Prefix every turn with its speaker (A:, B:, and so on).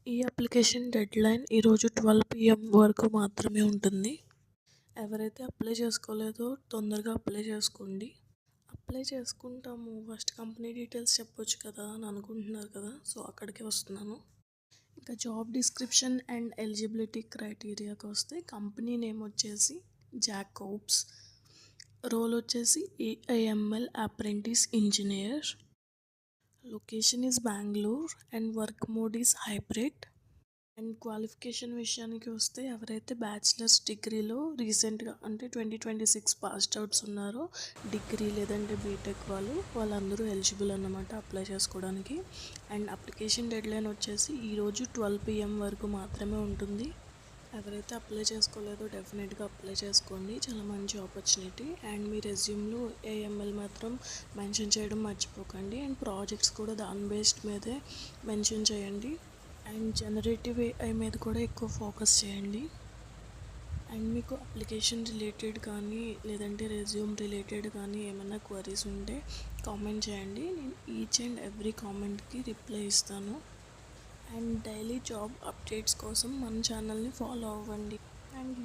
A: ఈ application deadline ఈరోజు 12 PM వరకు మాత్రమే ఉంటుంది. ఎవరైతే అప్లై చేసుకోలేదో తొందరగా అప్లై చేసుకోండి. అప్లై చేసుకుంటాము, ఫస్ట్ కంపెనీ డీటెయిల్స్ చెప్పొచ్చు కదా అని అనుకుంటున్నారు కదా, సో అక్కడికి వస్తున్నాను. ఇంకా జాబ్ డిస్క్రిప్షన్ అండ్ ఎలిజిబిలిటీ క్రైటీరియాకి వస్తే కంపెనీ నేమ్ వచ్చేసి జాకోబ్స్, రోల్ వచ్చేసి AIML apprentice engineer, location is Bengaluru and work mode is hybrid. And qualification విషయానికి వస్తే ఎవరైతే బ్యాచిలర్స్ డిగ్రీలో రీసెంట్గా అంటే 2026 పాస్డ్ అవుట్స్ ఉన్నారో, డిగ్రీ లేదంటే బీటెక్ వాళ్ళందరూ ఎలిజిబుల్ అన్నమాట అప్లై చేసుకోవడానికి. అండ్ అప్లికేషన్ డెడ్లైన్ వచ్చేసి ఈరోజు 12 PM వరకు మాత్రమే ఉంటుంది. ఎవరైతే అప్లై చేసుకోలేదో డెఫినెట్గా అప్లై చేసుకోండి, చాలా మంచి ఆపర్చునిటీ. అండ్ మీ రెజ్యూమ్లో AML మాత్రం మెన్షన్ చేయడం మర్చిపోకండి. అండ్ ప్రాజెక్ట్స్ కూడా దాని బేస్డ్ మీదే మెన్షన్ చేయండి. అండ్ జనరేటివ్ AI మీద కూడా ఎక్కువ ఫోకస్ చేయండి. అండ్ మీకు అప్లికేషన్ రిలేటెడ్ కానీ లేదంటే రెజ్యూమ్ రిలేటెడ్ కానీ ఏమైనా క్వరీస్ ఉంటే కామెంట్ చేయండి, నేను ఈచ్ అండ్ ఎవ్రీ కామెంట్కి రిప్లై ఇస్తాను. అండ్ డైలీ జాబ్ అప్డేట్స్ కోసం మన ఛానల్ని ఫాలో అవ్వండి. Thank you.